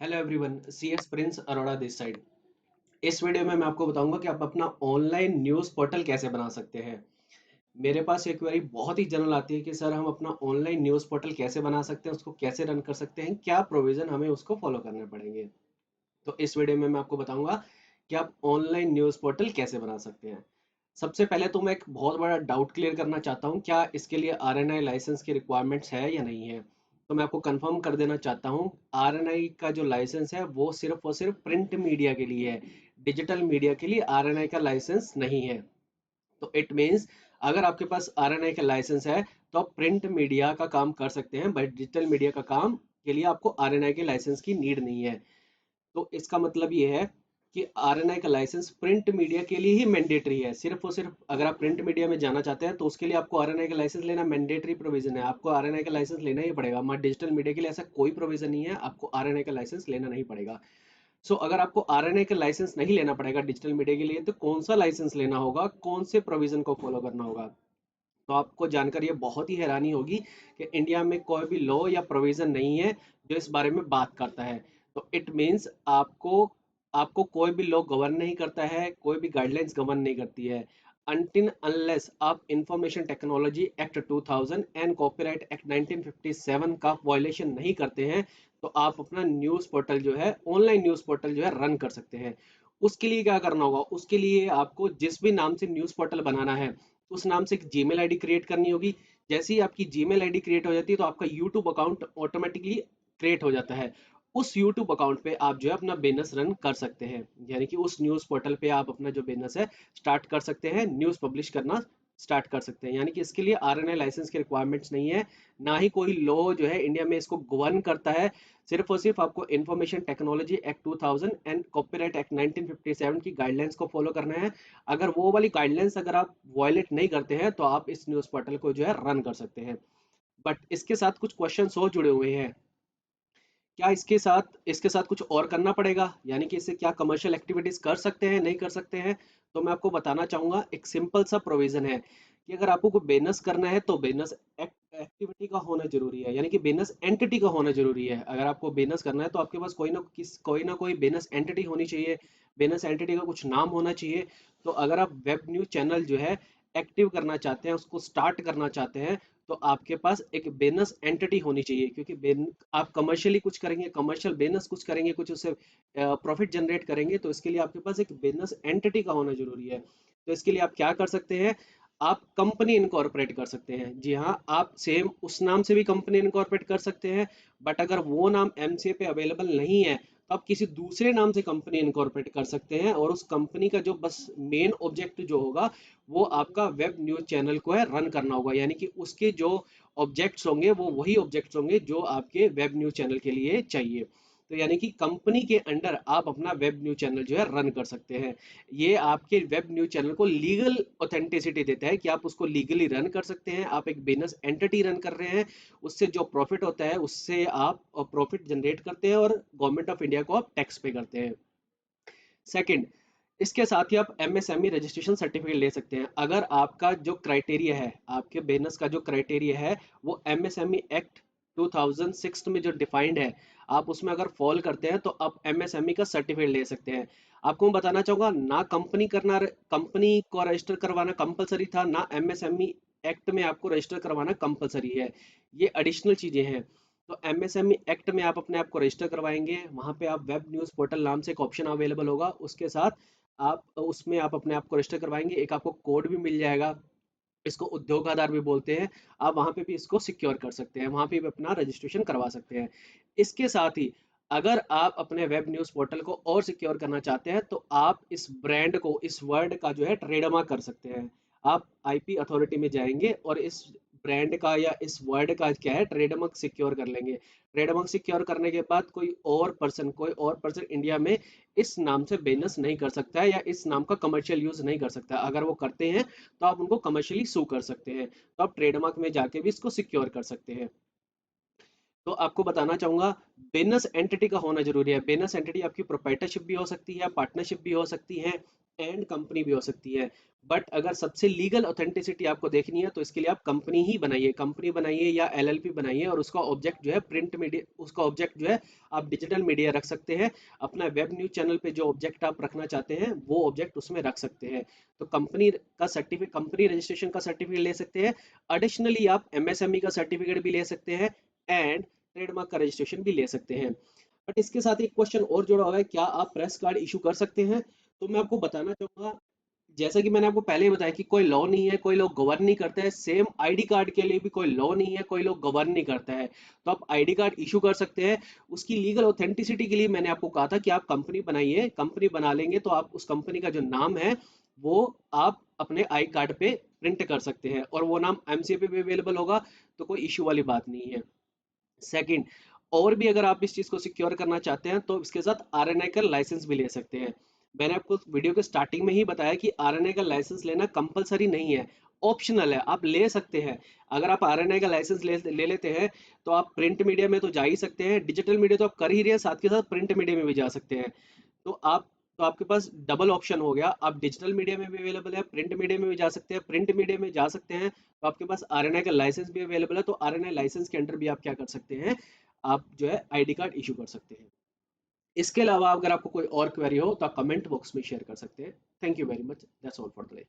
Hello everyone, CS Prince Arora this side. इस video में मैं आपको बताऊंगा कि आप अपना ऑनलाइन न्यूज़ पोर्टल कैसे बना सकते हैं। मेरे पास एक क्वेरी बहुत ही जनरल आती है कि सर हम अपना ऑनलाइन न्यूज़ पोर्टल कैसे बना सकते हैं, उसको कैसे रन कर सकते हैं, क्या प्रोविज़न हमें उसको फॉलो करने पड़ेंगे। तो इस वीडियो में मैं आपको बताऊंगा कि आप ऑनलाइन न्यूज़ पोर्टल कैसे बना सकते हैं। सबसे पहले तो मैं एक बहुत बड़ा डाउट क्लियर करना चाहता हूँ, क्या इसके लिए आरएनआई लाइसेंस की रिक्वायरमेंट्स है या नहीं है। तो मैं आपको कंफर्म कर देना चाहता हूँ, आरएनआई का जो लाइसेंस है वो सिर्फ और सिर्फ प्रिंट मीडिया के लिए है। डिजिटल मीडिया के लिए आरएनआई का लाइसेंस नहीं है। तो इट मीन्स अगर आपके पास आरएनआई का लाइसेंस है तो आप प्रिंट मीडिया का काम कर सकते हैं, बट डिजिटल मीडिया का काम के लिए आपको आरएनआई के लाइसेंस की नीड नहीं है। तो इसका मतलब ये है कि आरएनआई का लाइसेंस प्रिंट मीडिया के लिए ही मैंडेटरी है। सिर्फ और सिर्फ अगर आप प्रिंट मीडिया में जाना चाहते हैं तो उसके लिए आपको आरएनआई का लाइसेंस लेना मैंडेटरी प्रोविजन है, आपको आरएनआई का लाइसेंस लेना ही पड़ेगा। हमारे डिजिटल मीडिया के लिए ऐसा कोई प्रोविजन नहीं है, आपको आरएनआई का लाइसेंस लेना नहीं पड़ेगा। सो अगर आपको आरएनआई का लाइसेंस नहीं लेना पड़ेगा डिजिटल मीडिया के लिए, तो कौन सा लाइसेंस लेना होगा, कौन से प्रोविजन को फॉलो करना होगा। तो आपको जानकर ये बहुत ही हैरानी होगी कि इंडिया में कोई भी लॉ या प्रोविजन नहीं है जो इस बारे में बात करता है। तो इट मीन्स आपको आपको कोई भी लॉ गवर्न नहीं करता है, कोई भी गाइडलाइंस गवर्न नहीं करती है अनटिल अनलेस आप information technology act 2000 and copyright act 1957 का वायलेशन नहीं करते हैं। तो आप अपना न्यूज़ पोर्टल जो है, ऑनलाइन न्यूज़ पोर्टल जो है, रन कर सकते हैं। उसके लिए क्या करना होगा, उसके लिए आपको जिस भी नाम से न्यूज़ पोर्टल बनाना है उस नाम से एक जीमेल आईडी क्रिएट करनी होगी। जैसे ही आपकी जीमेल आईडी क्रिएट हो जाती है तो आपका यूट्यूब अकाउंट ऑटोमेटिकली क्रिएट हो जाता है। उस यूट्यूब अकाउंट पे आप जो है अपना बिजनेस रन कर सकते हैं, यानी कि उस न्यूज़ पोर्टल पे आप अपना जो बिजनेस है स्टार्ट कर सकते हैं, न्यूज़ पब्लिश करना स्टार्ट कर सकते हैं। यानी कि इसके लिए आरएनआई लाइसेंस की रिक्वायरमेंट्स नहीं है, ना ही कोई लॉ जो है इंडिया में इसको गवर्न करता है। सिर्फ और सिर्फ आपको information technology act 2000 and copyright act 1957 की गाइडलाइंस को फॉलो करना है। अगर वो वाली गाइडलाइंस अगर आप वायलेट नहीं करते हैं तो आप इस न्यूज़ पोर्टल को जो है रन कर सकते हैं। बट इसके साथ कुछ क्वेश्चंस और जुड़े हुए हैं। क्या इसके साथ कुछ और करना पड़ेगा, यानी कि इससे क्या कमर्शियल एक्टिविटीज कर सकते हैं, नहीं कर सकते हैं। तो मैं आपको बताना चाहूंगा, एक सिंपल सा प्रोविजन है कि अगर आपको कोई बिजनेस करना है तो बिजनेस एक्टिविटी का होना जरूरी है, यानी कि बिजनेस एंटिटी का होना जरूरी है। अगर आपको बिजनेस करना है तो आपके पास कोई ना कोई बिजनेस एंटिटी होनी चाहिए, बिजनेस एंटिटी का कुछ नाम होना चाहिए। तो अगर आप वेब न्यूज चैनल जो है एक्टिव करना चाहते हैं, उसको स्टार्ट करना चाहते हैं, तो आपके पास एक बिजनेस एंटिटी होनी चाहिए। क्योंकि आप कमर्शियली कुछ करेंगे, कमर्शियल बिजनेस कुछ करेंगे, कुछ उससे प्रॉफिट जनरेट करेंगे, तो इसके लिए आपके पास एक बिजनेस एंटिटी का होना जरूरी है। तो इसके लिए आप क्या कर सकते हैं, आप कंपनी इनकॉर्पोरेट कर सकते हैं। जी हाँ, आप सेम उस नाम से भी कंपनी इनकॉर्पोरेट कर सकते हैं। बट अगर वो नाम एमसीए पे अवेलेबल नहीं है तो आप किसी दूसरे नाम से कंपनी इनकॉर्पोरेट कर सकते हैं, और उस कंपनी का जो बस मेन ऑब्जेक्ट जो होगा वो आपका वेब न्यूज चैनल को है रन करना होगा। यानी कि उसके जो ऑब्जेक्ट्स होंगे वो वही ऑब्जेक्ट्स होंगे जो आपके वेब न्यूज चैनल के लिए चाहिए। तो यानी कि कंपनी के अंडर आप अपना वेब न्यूज चैनल जो है रन कर सकते हैं। ये आपके वेब न्यूज चैनल को लीगल ऑथेंटिसिटी देता है कि आप उसको लीगली रन कर सकते हैं, आप एक बिजनेस एंटिटी रन कर रहे हैं। उससे जो प्रॉफिट होता है उससे आप प्रॉफिट जनरेट करते हैं और गवर्नमेंट ऑफ इंडिया को आप टैक्स पे करते हैं। सेकंड, इसके साथ ही आप एमएसएमई रजिस्ट्रेशन सर्टिफिकेट ले सकते हैं। अगर आपका जो क्राइटेरिया है, आपके बिजनेस का जो क्राइटेरिया है वो एमएसएमई एक्ट 2006 में जो डिफाइंड है, आप उसमें अगर फॉल करते हैं तो आप एमएसएमई का सर्टिफिकेट ले सकते हैं। आपको मैं बताना चाहूंगा, ना कंपनी को रजिस्टर करवाना कंपलसरी था, ना एमएसएमई एक्ट में आपको रजिस्टर करवाना कंपलसरी है। ये एडिशनल चीजें हैं। तो एमएसएमई एक्ट में आप अपने आप को रजिस्टर करवाएंगे, वहां पे आप वेब न्यूज पोर्टल नाम से एक ऑप्शन अवेलेबल होगा, उसके साथ आप अपने आप को रजिस्टर करवाएंगे, एक आपको कोड भी मिल जाएगा। इसको उद्योग आधार भी बोलते हैं। आप वहां पे भी इसको सिक्योर कर सकते हैं, वहां पे भी अपना रजिस्ट्रेशन करवा सकते हैं। इसके साथ ही अगर आप अपने वेब न्यूज पोर्टल को और सिक्योर करना चाहते हैं तो आप इस ब्रांड को, इस वर्ड का जो है ट्रेडमार्क कर सकते हैं। आप आईपी अथॉरिटी में जाएंगे और इस ब्रांड का या इस वर्ड का क्या है ट्रेडमार्क सिक्योर कर लेंगे। ट्रेडमार्क सिक्योर करने के बाद कोई और पर्सन इंडिया में इस नाम से बिजनेस नहीं कर सकता है या इस नाम का कमर्शियल यूज नहीं कर सकता। अगर वो करते हैं तो आप उनको कमर्शियली सू कर सकते हैं। तो आप ट्रेडमार्क में जाके भी इसको सिक्योर कर सकते हैं। तो आपको बताना चाहूंगा, बिजनेस एंटिटी का होना जरूरी है। बिजनेस एंटिटी आपकी प्रोप्राइटरशिप भी हो सकती है, पार्टनरशिप भी हो सकती है, एंड कंपनी भी हो सकती है। बट अगर सबसे लीगल ऑथेंटिसिटी आपको देखनी है तो इसके लिए आप कंपनी ही बनाइए, कंपनी बनाइए या एलएलपी बनाइए, और उसका ऑब्जेक्ट जो है प्रिंट मीडिया, उसका ऑब्जेक्ट जो है आप डिजिटल मीडिया रख सकते हैं। अपना वेब न्यूज चैनल पे जो ऑब्जेक्ट आप रखना चाहते हैं वो ऑब्जेक्ट उसमें रख सकते हैं। तो कंपनी का सर्टिफिकेट, कंपनी रजिस्ट्रेशन का सर्टिफिकेट ले सकते हैं। एडिशनली आप एमएसएमई का सर्टिफिकेट भी ले सकते हैं, एंड ट्रेडमार्क का रजिस्ट्रेशन भी ले सकते हैं। बट इसके साथ एक क्वेश्चन और जुड़ा हुआ है, क्या आप प्रेस कार्ड इशू कर सकते हैं? तो मैं आपको बताना चाहूंगा, जैसा कि मैंने आपको पहले ही बताया कि कोई लॉ नहीं है, कोई लोग गवर्न नहीं करते हैं। सेम आईडी कार्ड के लिए भी कोई लॉ नहीं है, कोई लोग गवर्न नहीं करता है। तो आप आईडी कार्ड इशू कर सकते हैं। उसकी लीगल ऑथेंटिसिटी के लिए मैंने आपको कहा था कि आप कंपनी बनाइए, कंपनी बना लेंगे तो आप उस कंपनी का जो नाम है वो आप अपने आई कार्ड पे प्रिंट कर सकते हैं, और वो नाम एमसीए पे भी अवेलेबल होगा, तो कोई इशू वाली बात नहीं है। सेकंड, और भी अगर आप इस चीज को सिक्योर करना चाहते हैं तो इसके साथ आरएनए का लाइसेंस भी ले सकते हैं। मैंने आपको वीडियो के स्टार्टिंग में ही बताया कि आरएनए का लाइसेंस लेना कंपलसरी नहीं है, ऑप्शनल है, आप ले सकते हैं। अगर आप आरएनए का लाइसेंस ले लेते हैं तो आप प्रिंट मीडिया में तो जा ही सकते हैं, डिजिटल मीडिया तो आप कर ही रहे हैं, साथ के साथ प्रिंट मीडिया में भी जा सकते हैं। तो आप, तो आपके पास डबल ऑप्शन हो गया, आप डिजिटल मीडिया में भी अवेलेबल है, प्रिंट मीडिया में भी जा सकते हैं। प्रिंट मीडिया में जा सकते हैं तो आपके पास आरएनए का लाइसेंस भी अवेलेबल है, तो आरएनए लाइसेंस के अंडर भी आप क्या कर सकते हैं, आप जो है आईडी कार्ड इशू कर सकते हैं। इसके अलावा अगर आपको कोई और क्वेरी हो तो आप कमेंट बॉक्स में शेयर कर सकते हैं। Thank you very much, that's all for today.